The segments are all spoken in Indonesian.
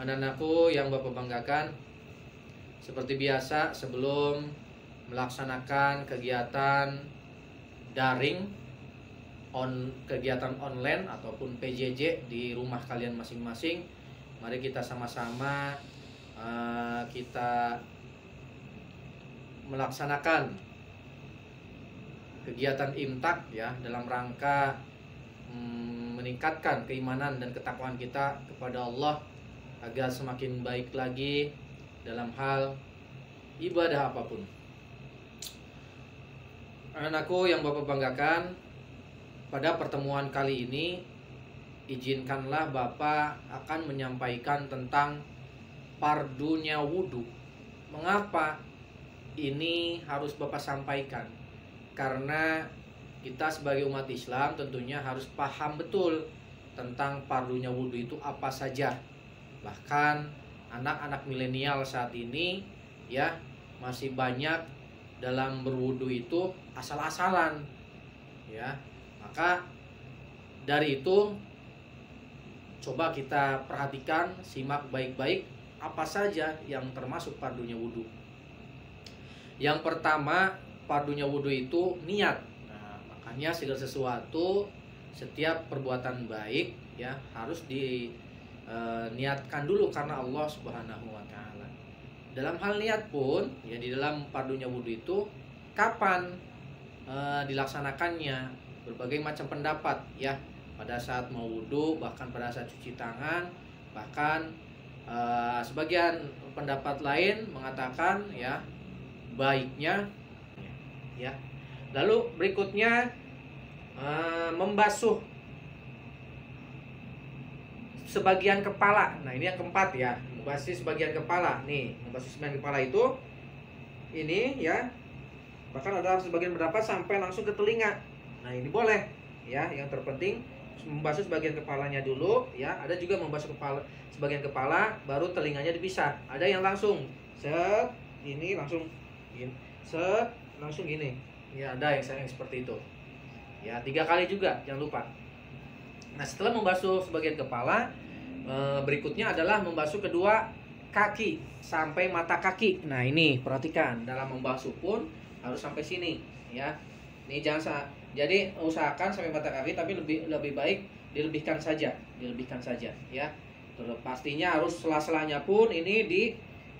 Anak-anakku yang Bapak banggakan, seperti biasa sebelum melaksanakan kegiatan daring, kegiatan online ataupun PJJ di rumah kalian masing-masing, mari kita sama-sama kita melaksanakan kegiatan imtak ya, dalam rangka meningkatkan keimanan dan ketakwaan kita kepada Allah agar semakin baik lagi dalam hal ibadah apapun. Anak-anakku yang Bapak banggakan, pada pertemuan kali ini izinkanlah Bapak akan menyampaikan tentang fardunya wudhu. Mengapa ini harus Bapak sampaikan? Karena kita sebagai umat Islam tentunya harus paham betul tentang fardunya wudhu itu apa saja. Bahkan anak-anak milenial saat ini ya masih banyak dalam berwudu itu asal-asalan ya. Maka dari itu coba kita perhatikan, simak baik-baik apa saja yang termasuk fardunya wudu. Yang pertama, fardunya wudu itu niat. Nah, makanya segala sesuatu, setiap perbuatan baik ya harus niatkan dulu karena Allah Subhanahu wa taala. Dalam hal niat pun ya, di dalam fardunya wudu itu kapan dilaksanakannya, berbagai macam pendapat ya, pada saat mau wudu, bahkan pada saat cuci tangan, bahkan sebagian pendapat lain mengatakan ya baiknya ya. Lalu berikutnya membasuh sebagian kepala. Nah, ini yang keempat ya, membasuh sebagian kepala. Nih, membasuh sebagian kepala itu ini ya. Bahkan ada sebagian pendapat sampai langsung ke telinga. Nah, ini boleh ya. Yang terpenting membasuh sebagian kepalanya dulu ya. Ada juga membasuh sebagian kepala baru telinganya dipisah. Ada yang langsung set ini langsung gini, set langsung gini. Ya, ada yang seperti itu. Ya, 3 kali juga, jangan lupa. Nah, setelah membasuh sebagian kepala, berikutnya adalah membasuh kedua kaki sampai mata kaki. Nah, ini perhatikan, dalam membasuh pun harus sampai sini ya. Ini jangan jadi usahakan sampai mata kaki, tapi lebih baik dilebihkan saja ya. Terus pastinya harus sela-selanya pun ini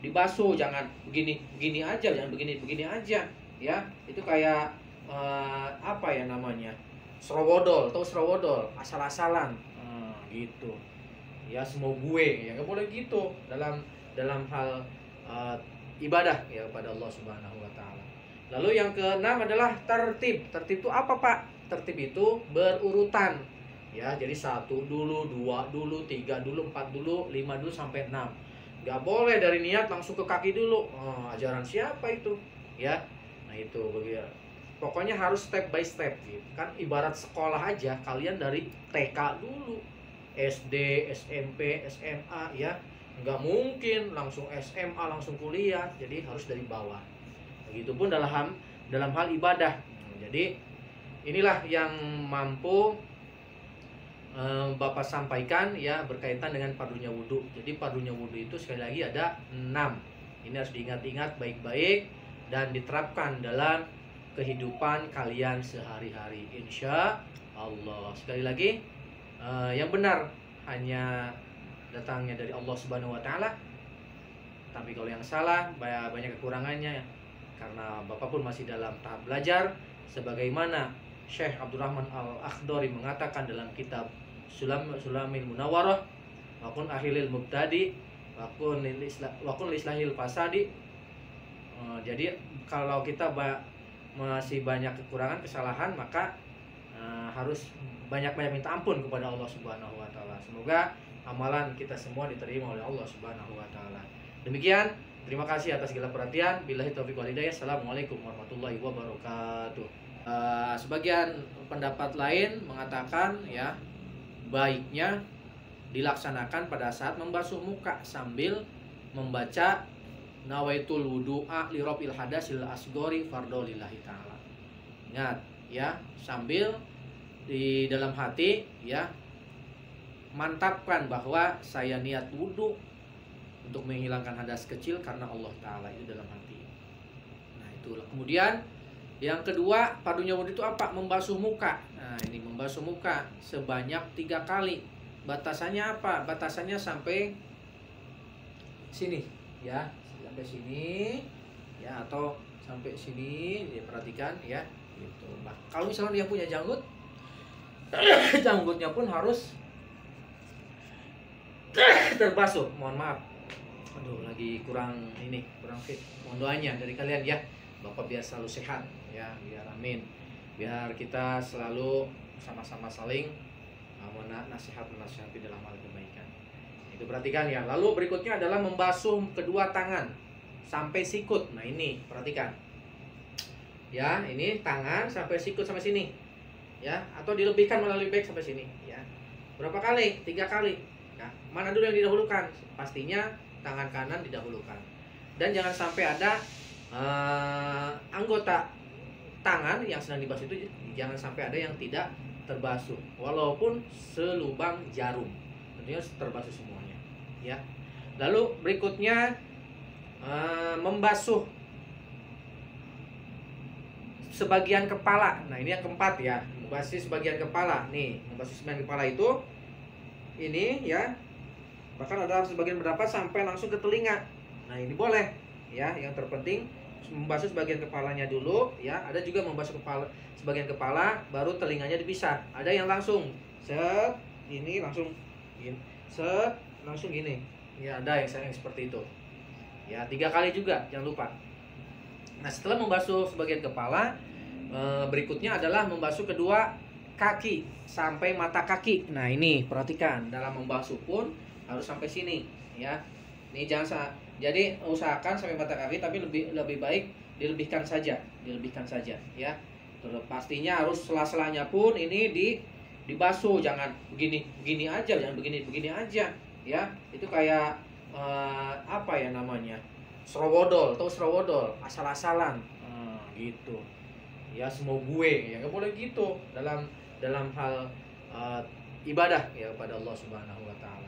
dibasuh, jangan begini aja, jangan begini aja ya. Itu kayak apa ya namanya? Serowodol, atau serowodol, asal-asalan gitu ya, semua gue ya, nggak boleh gitu dalam hal ibadah ya pada Allah Subhanahu wa taala. Lalu yang keenam adalah tertib. Tertib itu apa, Pak? Tertib itu berurutan ya, jadi 1 dulu, 2 dulu, 3 dulu, 4 dulu, 5 dulu sampai 6. Nggak boleh dari niat langsung ke kaki dulu. Ajaran siapa itu ya? Nah, itu begitu. Pokoknya harus step by step gitu. Kan ibarat sekolah aja, kalian dari TK dulu, SD, SMP, SMA ya. Nggak mungkin langsung SMA, langsung kuliah. Jadi harus dari bawah. Begitupun dalam hal ibadah. Jadi inilah yang mampu Bapak sampaikan ya, berkaitan dengan fardunya wudu. Jadi fardunya wudu itu sekali lagi ada 6. Ini harus diingat-ingat baik-baik dan diterapkan dalam kehidupan kalian sehari-hari, insya Allah. Sekali lagi, yang benar hanya datangnya dari Allah Subhanahu wa taala. Tapi kalau yang salah banyak kekurangannya, karena Bapak pun masih dalam tahap belajar. Sebagaimana Syekh Abdurrahman Al-Akhdari mengatakan dalam kitab Sulamil Munawwarah, wakun ahilil mubtadi wakun lislahil fasadi. Jadi kalau kita masih banyak kekurangan, kesalahan, maka harus banyak-banyak minta ampun kepada Allah Subhanahu wa taala. Semoga amalan kita semua diterima oleh Allah Subhanahu wa taala. Demikian, terima kasih atas segala perhatian. Billahi taufiq wal hidayah. Assalamualaikum warahmatullahi wabarakatuh. Sebagian pendapat lain mengatakan ya, baiknya dilaksanakan pada saat membasuh muka sambil membaca nawaitul wudu'a li rabbil hadasil asgori fardolillahi ta'ala. Ingat ya, sambil di dalam hati ya, mantapkan bahwa saya niat wudu untuk menghilangkan hadas kecil karena Allah Ta'ala itu dalam hati. Nah itulah. Kemudian yang kedua, padunya wudhu itu apa? Membasuh muka. Nah ini membasuh muka sebanyak 3 kali. Batasannya apa? Batasannya sampai sini ya, sampai sini ya, atau sampai sini. Ya, perhatikan ya gitu. Nah, kalau misalnya dia punya janggut, janggutnya pun harus terbasuh. Mohon maaf, aduh lagi kurang fit. Mohon doanya dari kalian ya, Bapak biar selalu sehat ya, biar amin, biar kita selalu sama-sama saling menasihati dalam hal kebaikan. Itu perhatikan ya. Lalu berikutnya adalah membasuh kedua tangan sampai sikut. Nah ini perhatikan ya, ini tangan sampai sikut sampai sini ya, atau dilebihkan melalui back sampai sini ya. Berapa kali? 3 kali. Nah, mana dulu yang didahulukan? Pastinya tangan kanan didahulukan. Dan jangan sampai ada anggota tangan yang sedang dibasuh itu jangan sampai ada yang tidak terbasuh, walaupun selubang jarum, tentunya terbasuh semuanya ya. Lalu berikutnya membasuh sebagian kepala. Nah ini yang keempat ya, membasuh sebagian kepala. Nih membasuh sebagian kepala itu ini ya, bahkan ada sebagian berdapat sampai langsung ke telinga. Nah ini boleh ya. Yang terpenting membasuh sebagian kepalanya dulu ya. Ada juga membasuh sebagian kepala baru telinganya dipisah. Ada yang langsung set ini langsung gini, set langsung gini ya, ada yang seperti itu ya. 3 kali juga, jangan lupa. Nah setelah membasuh sebagian kepala, berikutnya adalah membasuh kedua kaki sampai mata kaki. Nah ini perhatikan, dalam membasuh pun harus sampai sini ya. Ini jangan jadi usahakan sampai mata kaki, tapi lebih baik dilebihkan saja ya. Terus pastinya harus sela-selanya pun ini dibasuh, jangan begini aja, jangan begini aja ya. Itu kayak apa ya namanya, serowodol atau serowodol asal-asalan gitu ya, semua gue ya, nggak boleh gitu dalam hal ibadah ya kepada Allah Subhanahu wa Ta'ala.